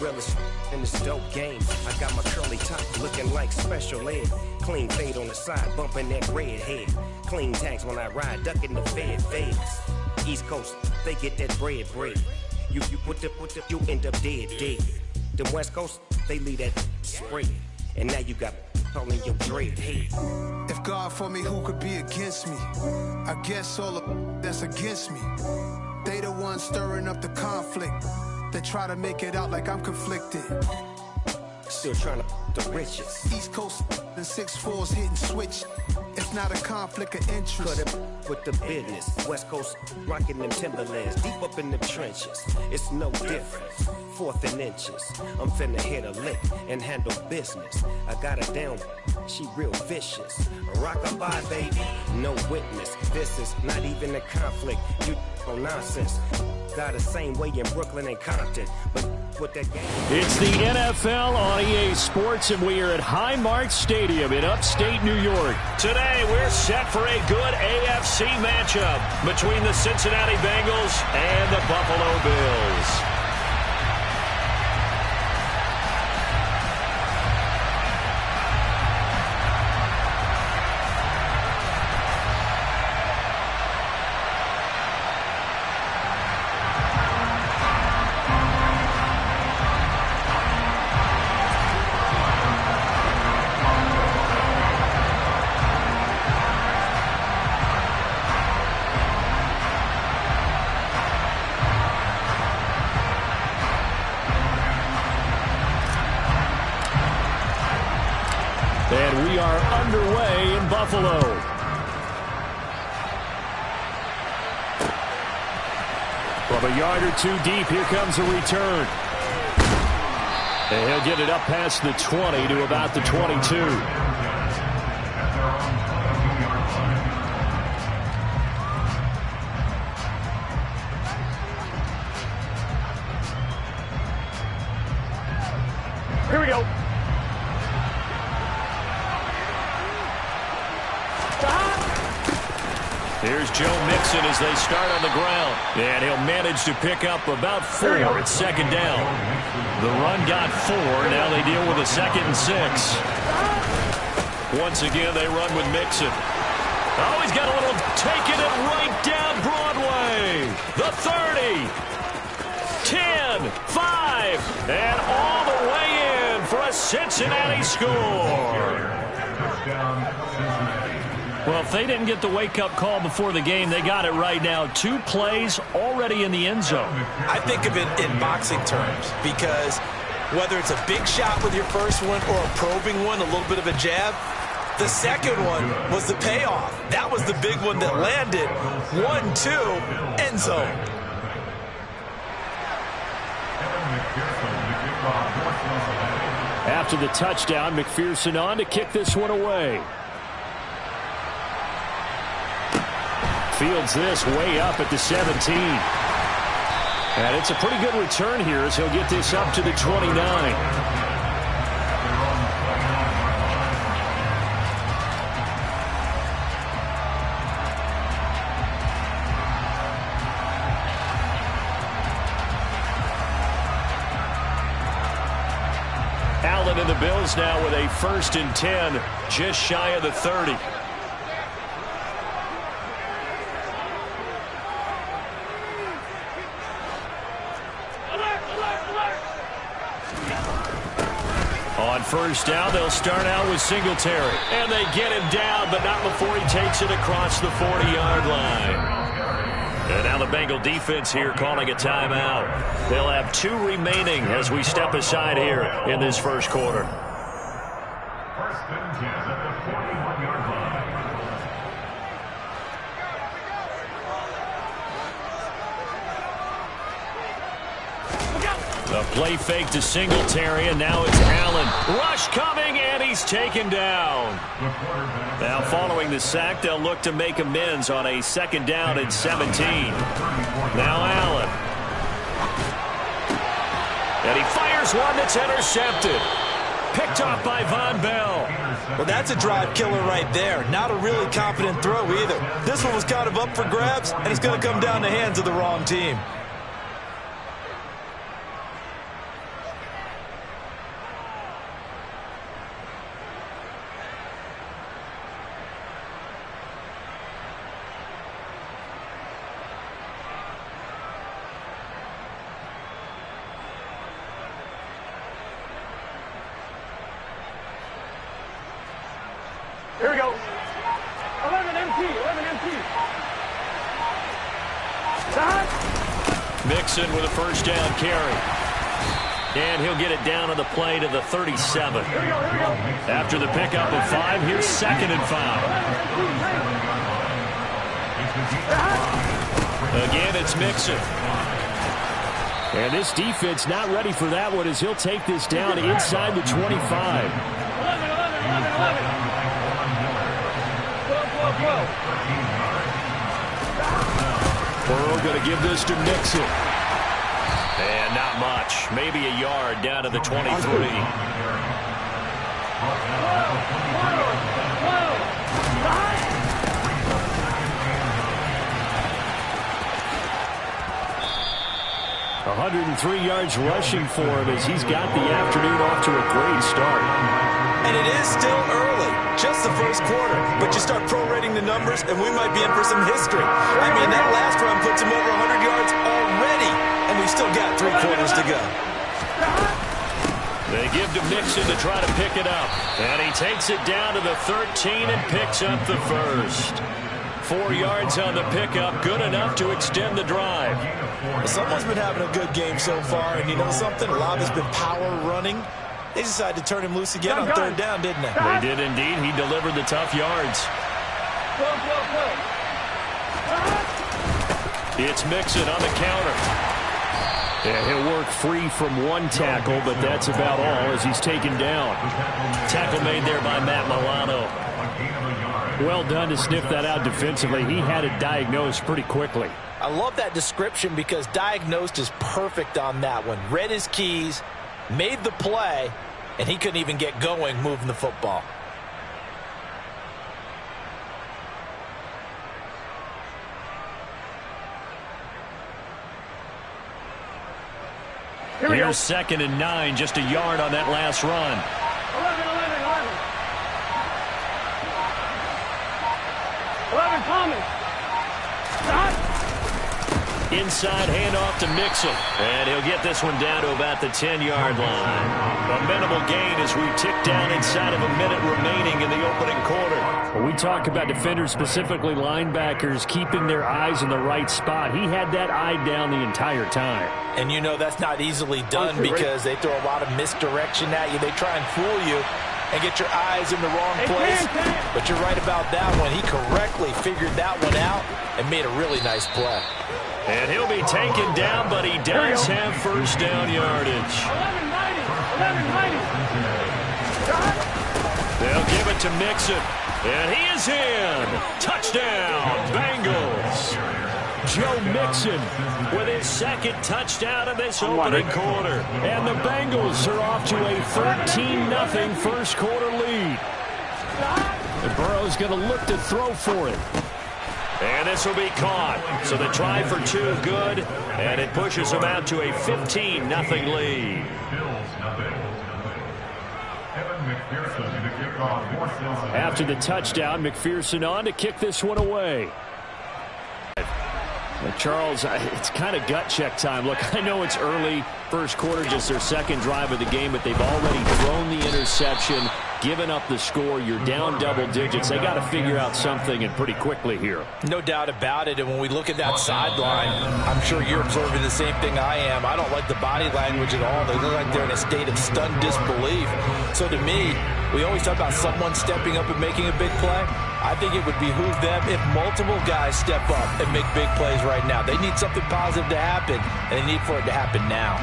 realest in this dope game. I got my curly top looking like special ed. Clean fade on the side, bumping that red head. Clean tags when I ride, ducking the fades. East Coast, they get that bread. You you end up dead. The West Coast, they leave that spread. And now you got all in your dread head. If God for me, who could be against me? I guess all the that's against me. They the ones stirring up the conflict. They try to make it out like I'm conflicted. Still trying to the riches. East Coast and 6'4s hitting switch. It's not a conflict of interest. Cut it with the business. West Coast rocking them Timberlands, deep up in the trenches. It's no difference. 4th and inches. I'm finna hit a lick and handle business. I got her down, she real vicious. Rock-a-bye, baby, no witness. This is not even a conflict. You on nonsense. Got the same way in Brooklyn and Compton, but with that game. It's the NFL on EA Sports, and we are at Highmark Stadium in upstate New York. Today, we're set for a good AFC matchup between the Cincinnati Bengals and the Buffalo Bills. And we are underway in Buffalo. From a yard or two deep, here comes a return. And he'll get it up past the 20 to about the 22. Here we go. Here's Joe Mixon as they start on the ground. And he'll manage to pick up about 4 at second down. The run got 4. Now they deal with a 2nd and 6. Once again, they run with Mixon. Oh, he's got a little taking it right down Broadway. The 30. 10, 5, and all the way in for a Cincinnati score. Well, if they didn't get the wake-up call before the game, they got it right now. 2 plays already in the end zone. I think of it in boxing terms because whether it's a big shot with your first one or a probing one, a little bit of a jab, the second one was the payoff. That was the big one that landed. 1-2, end zone. After the touchdown, McPherson on to kick this one away. Fields this way up at the 17. And it's a pretty good return here as he'll get this up to the 29. Allen and the Bills now with a 1st and 10, just shy of the 30. On 1st down, they'll start out with Singletary. And they get him down, but not before he takes it across the 40-yard line. And now the Bengal defense here calling a timeout. They'll have 2 remaining as we step aside here in this first quarter. 1st and 10 at the 41-yard line. The play fake to Singletary, and now it's Allen. Rush coming, and he's taken down. Now following the sack, they'll look to make amends on a 2nd down and 17. Now Allen. And he fires one that's intercepted. Picked off by Von Bell. Well, that's a drive killer right there. Not a really confident throw either. This one was kind of up for grabs, and it's going to come down the hands of the wrong team. Here we go. 11 MT, 11 MT. Mixon with a first down carry. And he'll get it down on the play to the 37. After the pickup of 5, here's 2nd and 5. Again, it's Mixon. And this defense not ready for that one as he'll take this down inside the 25. 11. Burrow going to give this to Mixon. And not much. Maybe a yard down to the 23. 103 yards rushing for him as he's got the afternoon off to a great start. And it is still early, just the first quarter. But you start prorating the numbers, and we might be in for some history. I mean, that last run puts him over 100 yards already, and we've still got 3 quarters to go. They give to Mixon to try to pick it up. And he takes it down to the 13 and picks up the first. 4 yards on the pickup, good enough to extend the drive. Well, someone's been having a good game so far, and you know something? A lot has been power running. They decided to turn him loose again on 3rd down, didn't they? They did indeed. He delivered the tough yards. It's Mixon on the counter. Yeah, he'll work free from 1 tackle, but that's about all as he's taken down. Tackle made there by Matt Milano. Well done to sniff that out defensively. He had it diagnosed pretty quickly. I love that description because diagnosed is perfect on that one. Read his keys, made the play, and he couldn't even get going moving the football. Here's 2nd and 9, just a yard on that last run. 11 Thomas. Inside handoff to Mixon. And he'll get this one down to about the 10-yard line. A minimal gain as we tick down inside of a minute remaining in the opening quarter. When we talk about defenders, specifically linebackers, keeping their eyes in the right spot, he had that eye down the entire time. And you know that's not easily done because they throw a lot of misdirection at you. They try and fool you and get your eyes in the wrong place. But you're right about that one. He correctly figured that one out and made a really nice play. And he'll be taken down, but he does have first down yardage. 11-90. They'll give it to Mixon. And he is in. Touchdown, Bengals. Joe Mixon with his 2nd touchdown of this opening quarter. And the Bengals are off to a 13-0 first quarter lead. And Burrow's going to look to throw for it. And this will be caught. So the try for 2 good. And it pushes them out to a 15-0 lead. After the touchdown, McPherson on to kick this one away. Charles, it's kind of gut check time. Look, I know it's early, first quarter, just their 2nd drive of the game, but they've already thrown the interception, given up the score. You're down double digits. They got to figure out something, and pretty quickly here. No doubt about it, and when we look at that sideline, I'm sure you're observing the same thing I am. I don't like the body language at all. They look like they're in a state of stunned disbelief. So to me, we always talk about someone stepping up and making a big play. I think it would behoove them if multiple guys step up and make big plays right now. They need something positive to happen, and they need for it to happen now.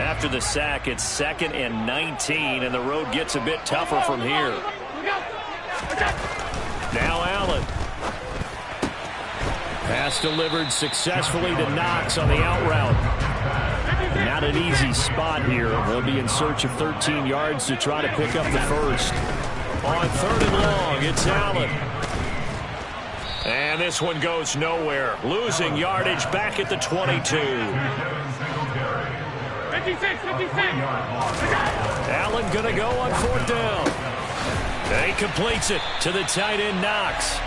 After the sack, it's 2nd and 19, and the road gets a bit tougher from here. Now Allen. Pass delivered successfully to Knox on the out route. Not an easy spot here. They'll be in search of 13 yards to try to pick up the first. On 3rd and long, it's Allen. And this one goes nowhere. Losing yardage back at the 22. 56. Allen going to go on 4th down. And he completes it to the tight end, Knox.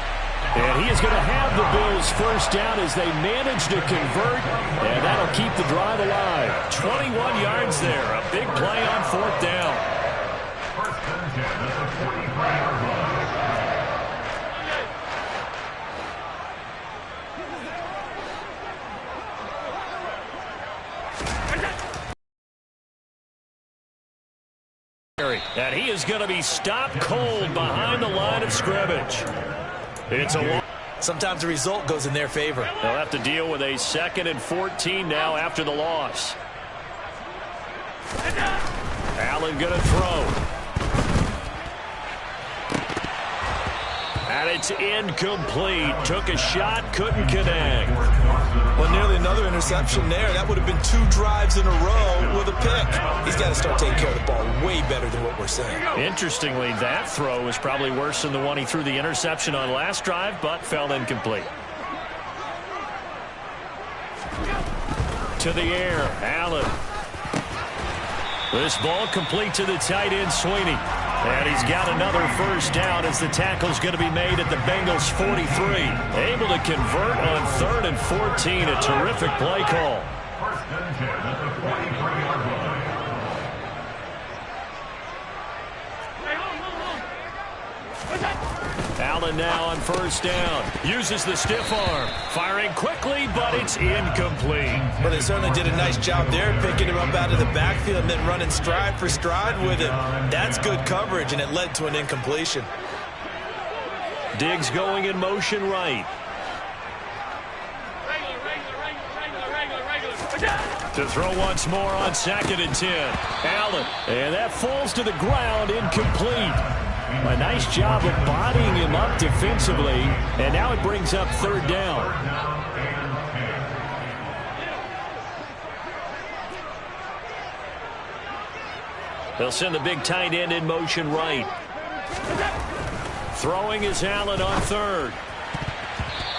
And he is going to have the Bills first down as they manage to convert, and that'll keep the drive alive. 21 yards there. A big play on fourth down. First and 10 at the 43-yard line. And he is going to be stopped cold behind the line of scrimmage. It's a long. Sometimes the result goes in their favor. They'll have to deal with a 2nd and 14 now after the loss. Allen going to throw. And it's incomplete. Took a shot, couldn't connect. Well, nearly another interception there. That would have been 2 drives in a row with a pick. He's got to start taking care of the ball way better than what we're saying. Interestingly, that throw was probably worse than the one he threw the interception on last drive, but fell incomplete. To the air, Allen. This ball complete to the tight end, Sweeney. And he's got another first down as the tackle's going to be made at the Bengals' 43. Able to convert on 3rd and 14. A terrific play call. First and 10 at the 43-yard line. Allen now on first down. Uses the stiff arm. Firing quickly, but it's incomplete. But they certainly did a nice job there, picking him up out of the backfield and then running stride for stride with him. That's good coverage, and it led to an incompletion. Diggs going in motion right. To throw once more on 2nd and 10. Allen. And that falls to the ground, incomplete. A nice job of bodying him up defensively, and now it brings up 3rd down. They'll send the big tight end in motion right. Throwing is Allen on 3rd.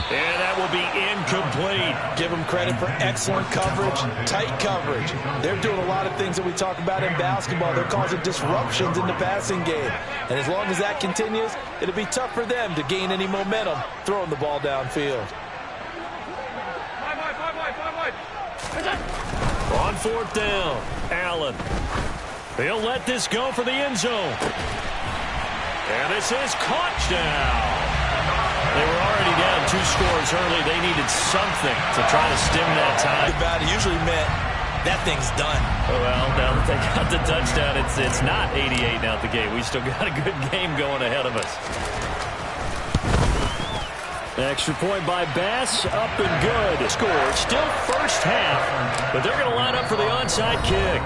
And that will be incomplete. Give them credit for excellent coverage, tight coverage. They're doing a lot of things that we talk about in basketball. They're causing disruptions in the passing game. And as long as that continues, it'll be tough for them to gain any momentum throwing the ball downfield. On 4th down, Allen. He'll let this go for the end zone. And this is caught down. They were already down 2 scores early. They needed something to try to stem that tide. About it usually meant that thing's done. Well, now that they got the touchdown, it's not 88 out the gate. We still got a good game going ahead of us. Extra point by Bass, up and good. Score, still first half, but they're going to line up for the onside kick.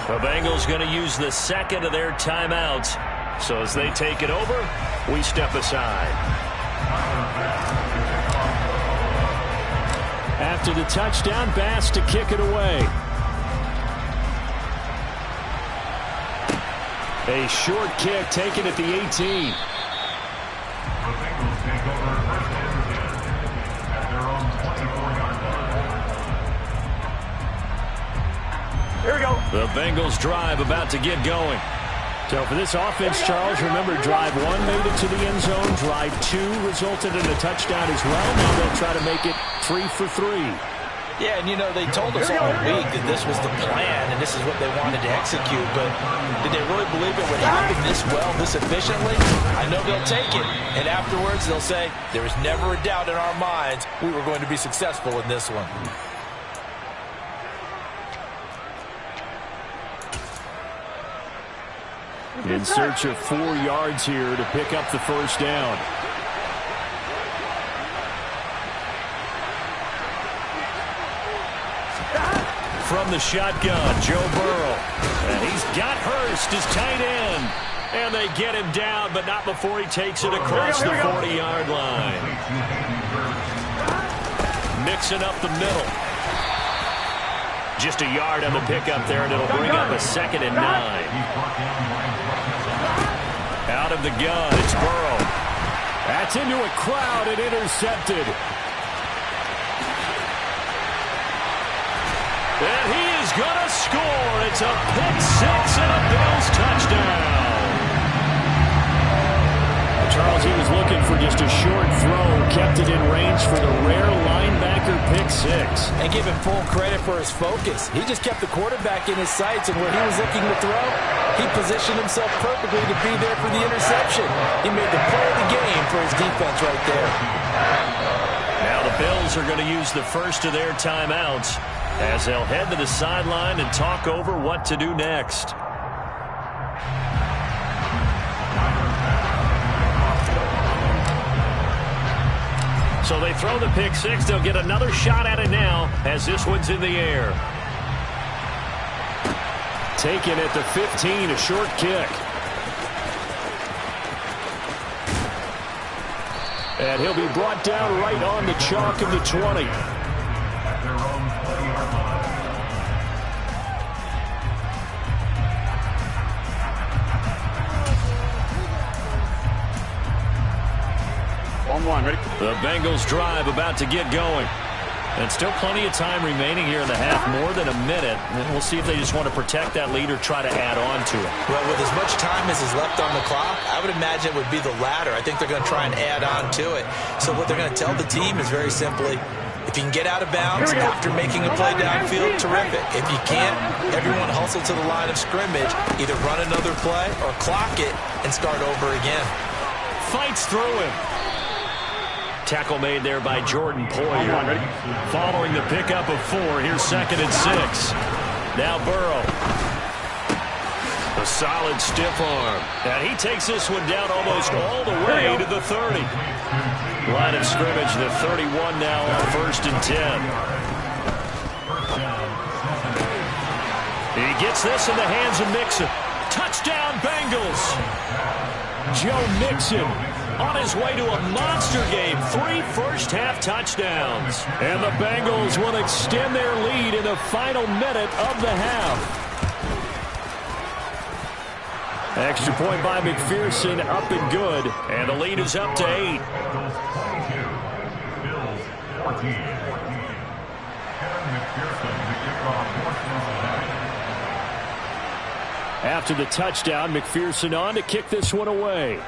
The Bengals going to use the 2nd of their timeouts. So as they take it over, we step aside. After the touchdown, Bass to kick it away. A short kick taken at the 18. The Bengals take over first and 10 at their own 24-yard line. Here we go. The Bengals drive about to get going. So for this offense, Charles, remember drive 1 made it to the end zone. Drive 2 resulted in a touchdown as well. Now they'll try to make it 3 for 3. Yeah, and you know, they told us all week that this was the plan and this is what they wanted to execute, but did they really believe it would happen this well, this efficiently? I know they'll take it, and afterwards they'll say, there was never a doubt in our minds we were going to be successful in this one. In search of 4 yards here to pick up the first down. From the shotgun, Joe Burrow. And he's got Hurst, his tight end. And they get him down, but not before he takes it across the 40-yard line. Mixing up the middle. Just a yard on the pickup there, and it'll bring up a 2nd and 9. Out of the gun, it's Burrow. That's into a crowd and intercepted. And he is going to score. It's a pick 6 and a Bills touchdown. The Charles, he was looking for just a short throw, kept it in range for the rare linebacker pick six. And give him full credit for his focus. He just kept the quarterback in his sights, and where he was looking to throw, he positioned himself perfectly to be there for the interception. He made the play of the game for his defense right there. Now the Bills are going to use the first of their timeouts as they'll head to the sideline and talk over what to do next. So they throw the pick six. They'll get another shot at it now as this one's in the air. Taken at the 15, a short kick. And he'll be brought down right on the chalk of the 20. The Bengals drive about to get going. And still plenty of time remaining here in the half, more than a minute. And we'll see if they just want to protect that lead or try to add on to it. Well, with as much time as is left on the clock, I would imagine it would be the latter. I think they're going to try and add on to it. So what they're going to tell the team is very simply, if you can get out of bounds after making a play downfield, terrific. If you can't, everyone hustle to the line of scrimmage, either run another play or clock it and start over again. Fights through him. Tackle made there by Jordan Poyer. Following the pickup of 4, here's 2nd and 6. Now Burrow. A solid stiff arm. And he takes this one down almost all the way to the 30. Line of scrimmage, the 31 now on 1st and 10. He gets this in the hands of Mixon. Touchdown Bengals. Joe Mixon on his way to a monster game. 3 first-half touchdowns. And the Bengals will extend their lead in the final minute of the half. Extra point by McPherson, up and good. And the lead is up to 8. After the touchdown, McPherson on to kick this one away.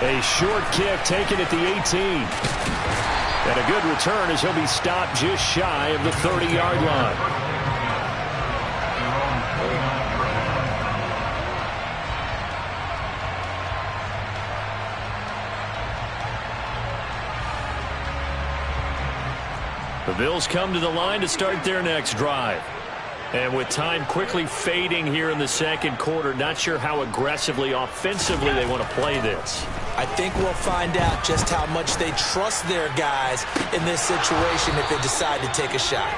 A short kick taken at the 18. And a good return as he'll be stopped just shy of the 30-yard line. The Bills come to the line to start their next drive. And with time quickly fading here in the second quarter, not sure how aggressively, offensively they want to play this. I think we'll find out just how much they trust their guys in this situation if they decide to take a shot.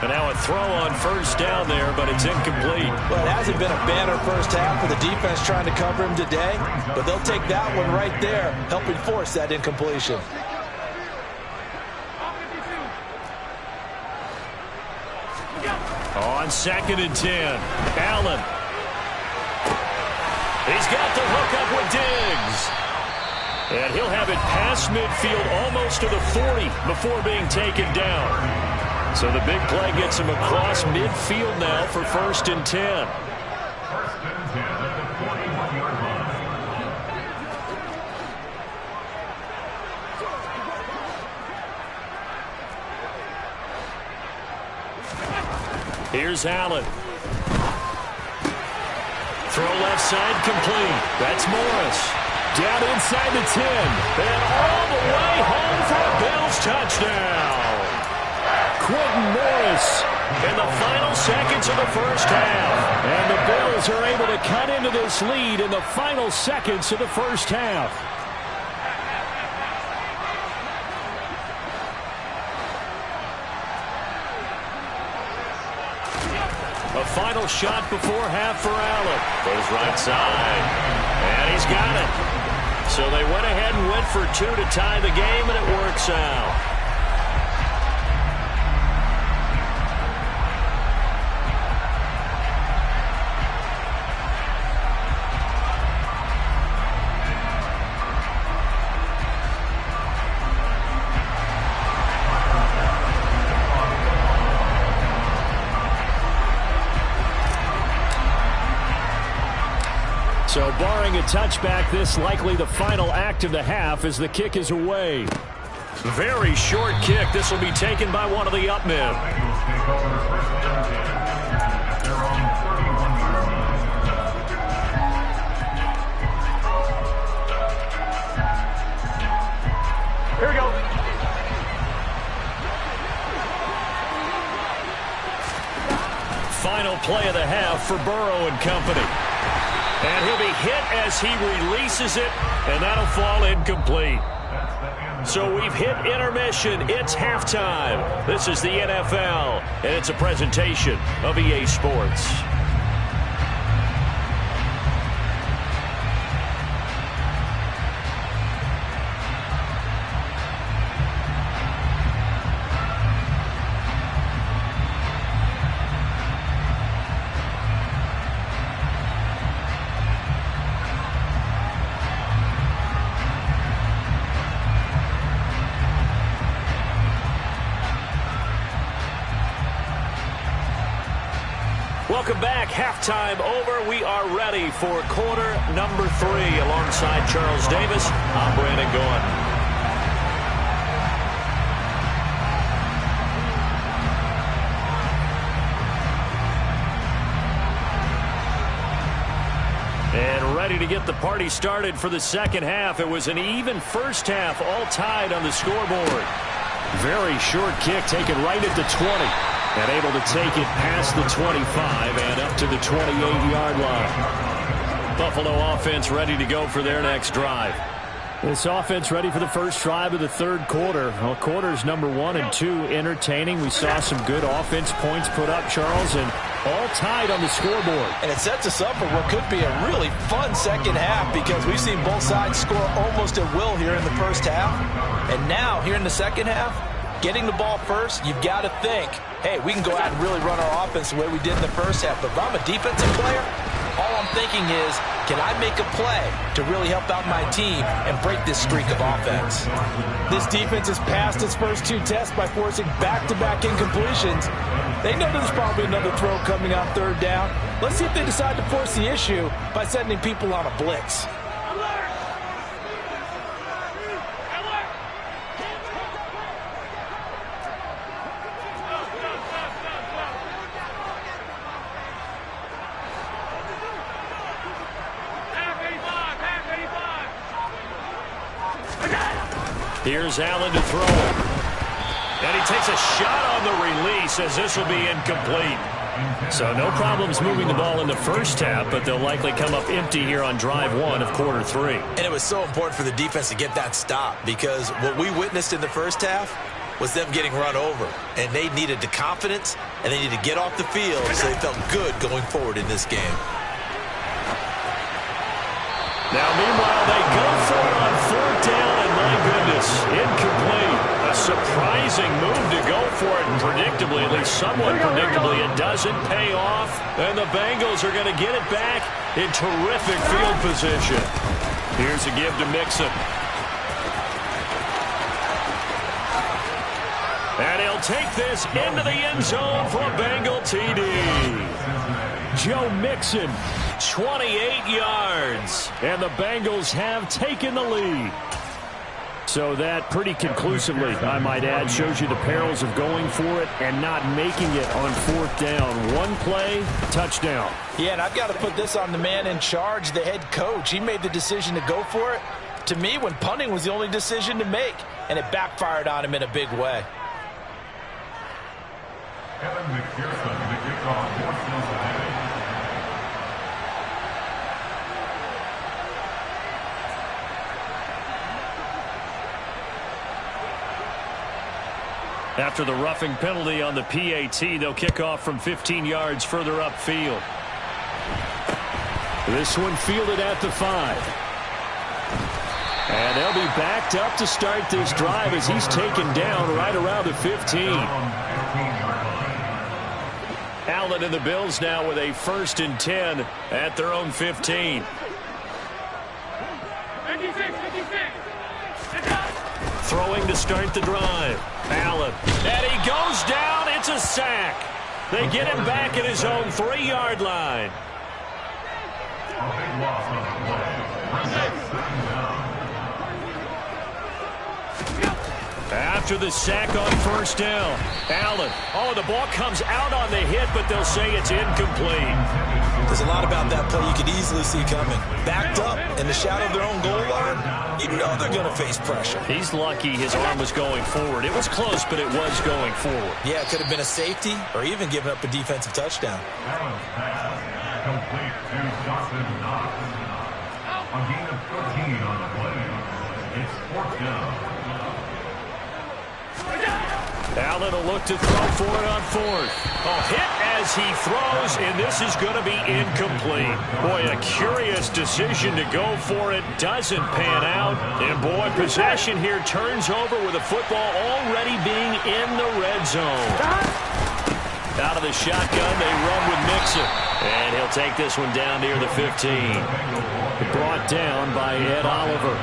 And now a throw on 1st down there, but it's incomplete. Well, it hasn't been a banner first half for the defense trying to cover him today, but they'll take that one right there, helping force that incompletion. On 2nd and 10, Allen. He's got the hook up with Diggs. And he'll have it past midfield almost to the 40 before being taken down. So the big play gets him across midfield now for 1st and 10. 1st and 10 at the 41-yard line. Here's Allen. Throw left side complete. That's Morris. Down inside the 10. And all the way home for a Bills touchdown. Quentin Morris in the final seconds of the first half. And the Bills are able to cut into this lead in the final seconds of the first half. A final shot before half for Allen. Goes right side. And he's got it. So they went ahead and went for 2 to tie the game, and it works out. So barring a touchback, this likely the final act of the half as the kick is away. Very short kick. This will be taken by one of the up men. Here we go. Final play of the half for Burrow and company. And he'll be hit as he releases it, and that'll fall incomplete. So we've hit intermission. It's halftime. This is the NFL, and it's a presentation of EA Sports. Welcome back. Halftime over. We are ready for quarter number 3. Alongside Charles Davis, I'm Brandon Gaughan. And ready to get the party started for the second half. It was an even first half, all tied on the scoreboard. Very short kick taken right at the 20. And able to take it past the 25 and up to the 28-yard line. Buffalo offense ready to go for their next drive. This offense ready for the first drive of the third quarter. Well, quarters number 1 and 2 entertaining. We saw some good offense points put up, Charles, and all tied on the scoreboard. And it sets us up for what could be a really fun second half because we've seen both sides score almost at will here in the first half. And now, here in the second half, getting the ball first, you've got to think, hey, we can go out and really run our offense the way we did in the first half. But if I'm a defensive player, all I'm thinking is, can I make a play to really help out my team and break this streak of offense? This defense has passed its first 2 tests by forcing back-to-back incompletions. They know there's probably another throw coming on third down. Let's see if they decide to force the issue by sending people on a blitz. Here's Allen to throw. And he takes a shot on the release as this will be incomplete. So no problems moving the ball in the first half, but they'll likely come up empty here on drive 1 of quarter 3. And it was so important for the defense to get that stop because what we witnessed in the first half was them getting run over. And they needed the confidence, and they needed to get off the field so they felt good going forward in this game. Now, meanwhile, they go for it on 4th down, and my goodness, incomplete. A surprising move to go for it, and predictably, at least somewhat predictably, it doesn't pay off. And the Bengals are going to get it back in terrific field position. Here's a give to Mixon. And he'll take this into the end zone for a Bengal TD. Joe Mixon, 28 yards. And the Bengals have taken the lead. So that pretty conclusively, I might add, shows you the perils of going for it and not making it on 4th down. One play, touchdown. Yeah, and I've got to put this on the man in charge, the head coach. He made the decision to go for it. To me, when punting was the only decision to make, and it backfired on him in a big way. Kevin McPherson, the kickoff, 4 Cincinnati. After the roughing penalty on the PAT, they'll kick off from 15 yards further upfield. This one fielded at the 5. And they'll be backed up to start this drive as he's taken down right around the 15. Allen and the Bills now with a 1st and 10 at their own 15. 56. Throwing to start the drive. Allen. And he goes down. It's a sack. They get him back at his own 3-yard line. A big loss on the play. Brings up second down. After the sack on first down, Allen. Oh, the ball comes out on the hit, but they'll say it's incomplete. There's a lot about that play you could easily see coming. Backed up in the shadow of their own goal line, you know they're going to face pressure. He's lucky his arm was going forward. It was close, but it was going forward. Yeah, it could have been a safety or even given up a defensive touchdown. Allen's pass complete to Johnson Knox. A gain of 14 on the play. It's fourth down. Allen will look to throw for it on fourth. Oh, hit as he throws, and this is going to be incomplete. Boy, a curious decision to go for it. Doesn't pan out. And, boy, possession here turns over with the football already being in the red zone. Out of the shotgun, they run with Mixon. And he'll take this one down near the 15. Brought down by Ed Oliver.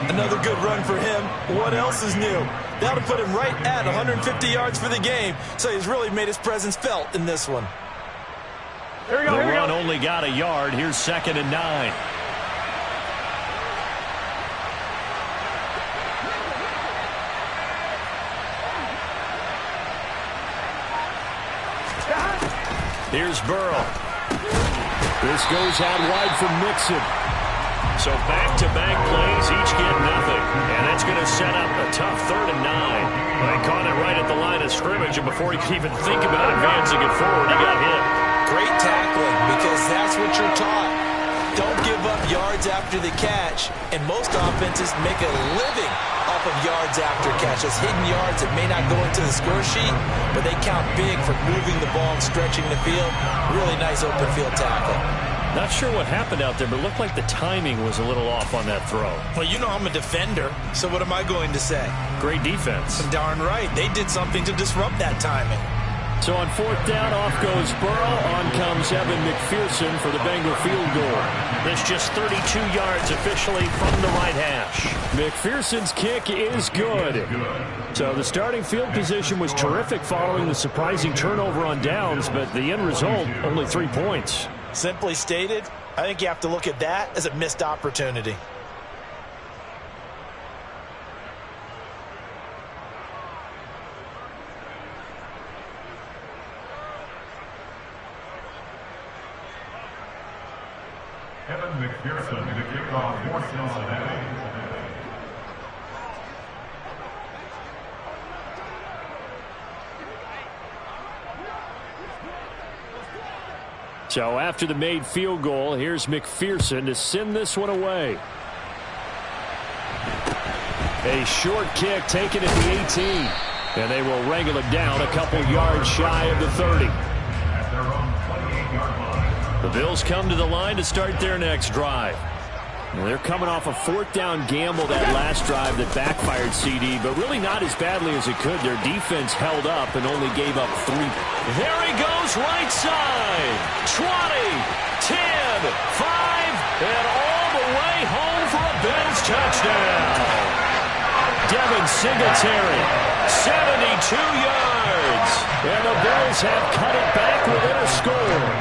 Another good run for him. What else is new? That'll put him right at 150 yards for the game, so he's really made his presence felt in this one. The run only got a yard. Here's 2nd and 9. Here's Burrow. This goes out wide for Mixon. So back-to-back plays, each get nothing. And that's going to set up a tough 3rd and 9. They caught it right at the line of scrimmage, and before he could even think about advancing it forward, he got hit. Great tackling, because that's what you're taught. Don't give up yards after the catch. And most offenses make a living off of yards after catch. Those hidden yards that may not go into the score sheet, but they count big for moving the ball and stretching the field. Really nice open field tackle. Not sure what happened out there, but it looked like the timing was a little off on that throw. Well, you know I'm a defender, so what am I going to say? Great defense. Darn right. They did something to disrupt that timing. So on 4th down, off goes Burrow. On comes Evan McPherson for the Bengal field goal. That's just 32 yards officially from the right hash. McPherson's kick is good. So the starting field position was terrific following the surprising turnover on downs, but the end result, only 3 points. Simply stated, I think you have to look at that as a missed opportunity. Evan McPherson to kick off 4th down. So after the made field goal, here's McPherson to send this one away. A short kick taken at the 18. And they will wrangle it down a couple yards shy of the 30. At their own 28-yard line. The Bills come to the line to start their next drive. Well, they're coming off a 4th down gamble that last drive that backfired CD, but really not as badly as it could. Their defense held up and only gave up 3. There he goes, right side. 20, 10, 5, and all the way home for a Bills touchdown. Devin Singletary, 72 yards. And the Bills have cut it back within a score.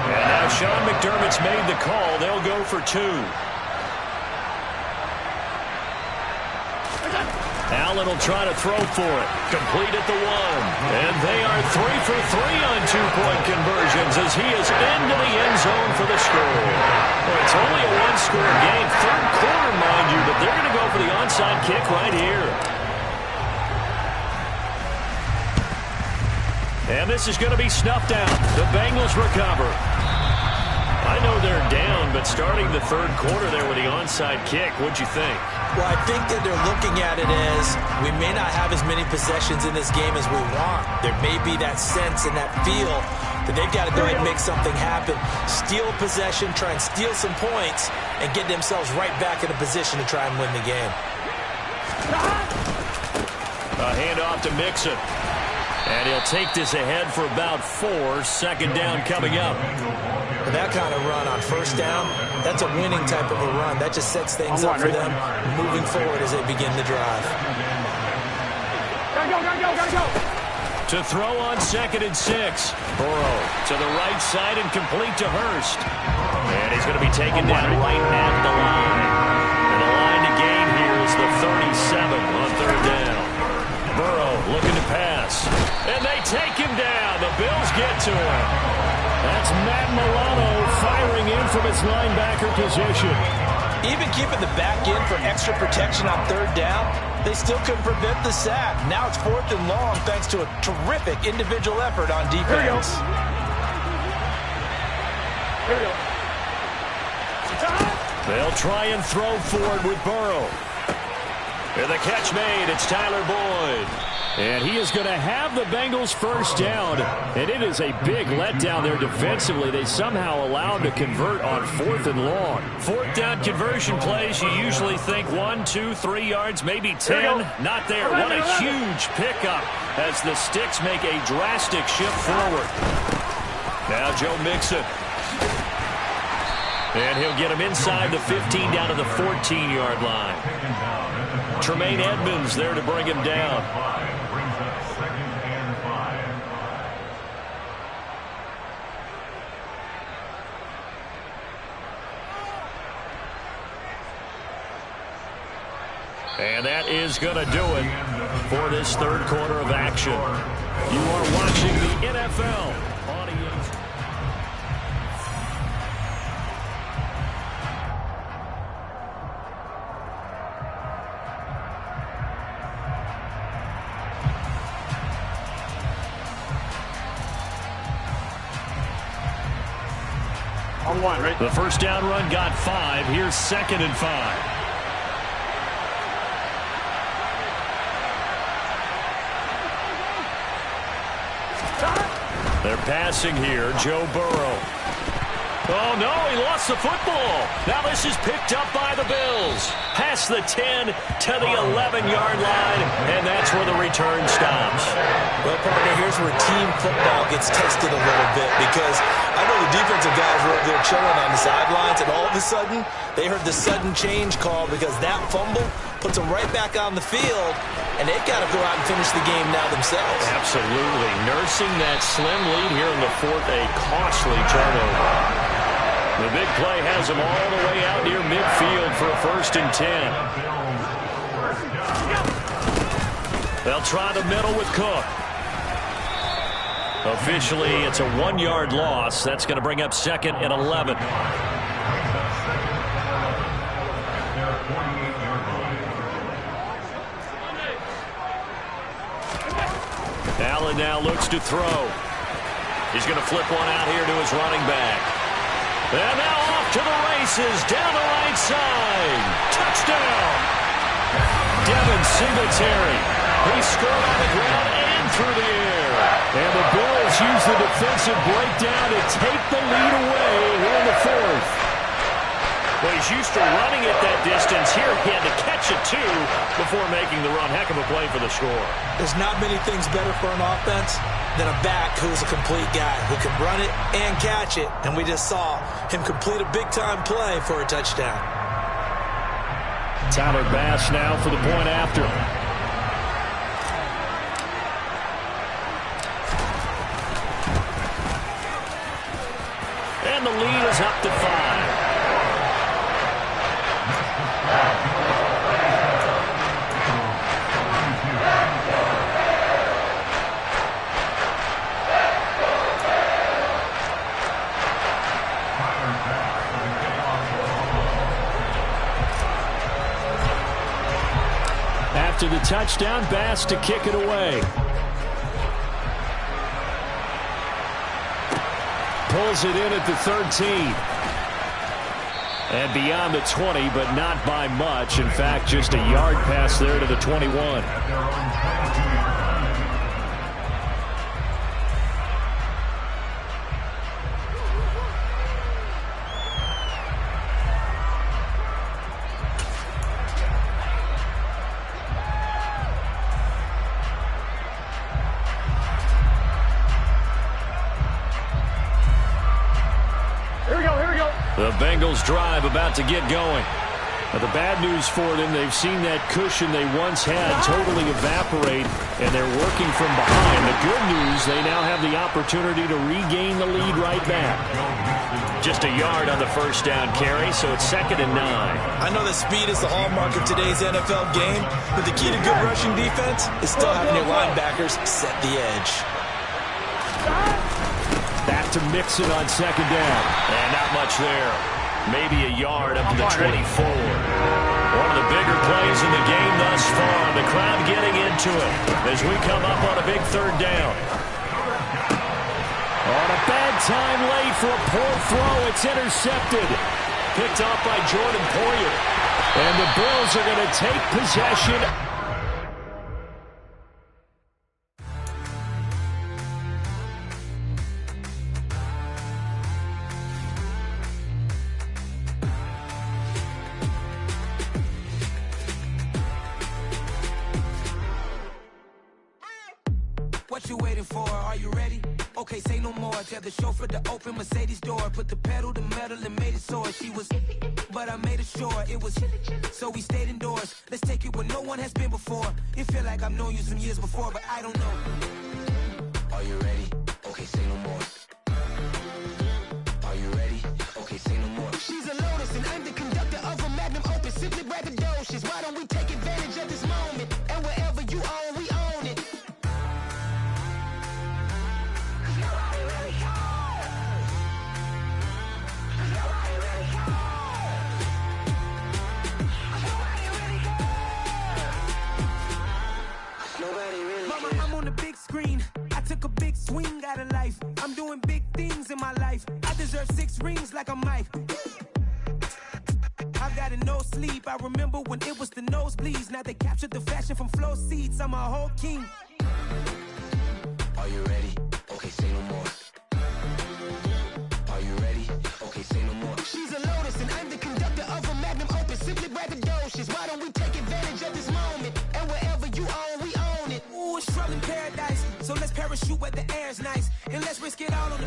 And now Sean McDermott's made the call. They'll go for 2. Allen will try to throw for it. Complete at the 1. And they are 3 for 3 on 2-point conversions as he is into the end zone for the score. Well, it's only a 1-score game. 3rd quarter, mind you, but they're going to go for the onside kick right here. And this is going to be snuffed out. The Bengals recover. I know they're down, but starting the 3rd quarter there with the onside kick, what'd you think? Well, I think that they're looking at it as we may not have as many possessions in this game as we want. There may be that sense and that feel that they've got to go ahead and make something happen. Steal possession, try and steal some points, and get themselves right back in a position to try and win the game. A handoff to Mixon. And he'll take this ahead for about 4. 2nd down coming up. And that kind of run on 1st down, that's a winning type of a run. That just sets things up for them moving forward as they begin the drive. Gotta go. To throw on 2nd and 6. Burrow to the right side and complete to Hurst. And he's going to be taken down right at the line. And the line to gain here is the 37 on third down. Burrow looking to pass. And they take him down. The Bills get to him. That's Matt Milano firing in from his linebacker position. Even keeping the back in for extra protection on third down, they still couldn't prevent the sack. Now it's 4th and long thanks to a terrific individual effort on defense. Here we go. They'll try and throw forward with Burrow. And the catch made. It's Tyler Boyd. And he is going to have the Bengals first down. And it is a big letdown there defensively. They somehow allowed to convert on 4th and long. 4th down conversion plays, you usually think 1, 2, 3 yards, maybe 10. Not there. What a huge pickup as the Sticks make a drastic shift forward. Now Joe Mixon. And he'll get him inside the 15 down to the 14-yard line. Tremaine Edmonds there to bring him down. And that is going to do it for this third quarter of action. You are watching the NFL on ESPN. On one, right? The first down run got 5. Here's 2nd and 5. They're passing here. Joe Burrow. Oh, no, he lost the football. Now this is picked up by the Bills. Past the 10 to the 11-yard line, and that's where the return stops. Well, partner, here's where team football gets tested a little bit because I know the defensive guys were over there chilling on the sidelines, and all of a sudden, they heard the sudden change call because that fumble puts them right back on the field, and they've got to go out and finish the game now themselves. Absolutely. Nursing that slim lead here in the 4th, a costly turnover. The big play has them all the way out near midfield for a 1st and 10. They'll try the middle with Cook. Officially, it's a 1-yard loss. That's going to bring up 2nd and 11. Allen now looks to throw. He's going to flip one out here to his running back. And now off to the races, down the right side. Touchdown! Devin Singletary. He scored on the ground and through the air. And the Bills use the defensive breakdown to take the lead away here in the 4th. Well, he's used to running at that distance. Here he had to catch it, too, before making the run. Heck of a play for the score. There's not many things better for an offense than a back who's a complete guy who can run it and catch it. And we just saw him complete a big-time play for a touchdown. Tyler Bass now for the point after. And the lead is up to 5. After the touchdown, Bass to kick it away. Pulls it in at the 13. And beyond the 20, but not by much. In fact, just a yard pass there to the 21. Here we go. The Bengals drive about to get going. The bad news for them, they've seen that cushion they once had totally evaporate, and they're working from behind. The good news, they now have the opportunity to regain the lead right back. Just a yard on the first down carry, so it's 2nd and 9. I know that speed is the hallmark of today's NFL game, but the key to good rushing defense is still having your linebackers set the edge. Back to Mixon on 2nd down. And not much there. Maybe a yard up to the 24. One of the bigger plays in the game thus far. The crowd getting into it as we come up on a big 3rd down. On a bad time late for a poor throw. It's intercepted. Picked off by Jordan Poyer. And the Bills are going to take possession. What you waiting for? Are you ready? Okay, say no more. Tell the chauffeur to open Mercedes door. Put the pedal to metal and made it soar. She was, but I made it sure it was. So we stayed indoors. Let's take it where no one has been before. It feel like I've known you some years before, but I don't know. Are you ready? Okay, say no more. Are you ready? Okay, say no more. She's a Lotus and I'm the conductor of a magnum opus. Simply braggadocious. Why don't we take advantage of this moment? And wherever you own, we own it. Mama, I'm on the big screen. I took a big swing out of life. I'm doing big things in my life. I deserve 6 rings like I'm Mike. I've got no sleep. I remember when it was the nosebleeds. Now they captured the fashion from flow seats. I'm a whole king. Are you ready? Okay, say no more. Are you ready? Okay, say no more. She's a Lotus and I'm the conductor of a magnum opus. Simply braggadocious. Why don't we take advantage of this moment? And wherever you own, we own it. Ooh, it's trouble in paradise. So let's parachute where the air's nice. And let's risk it all on the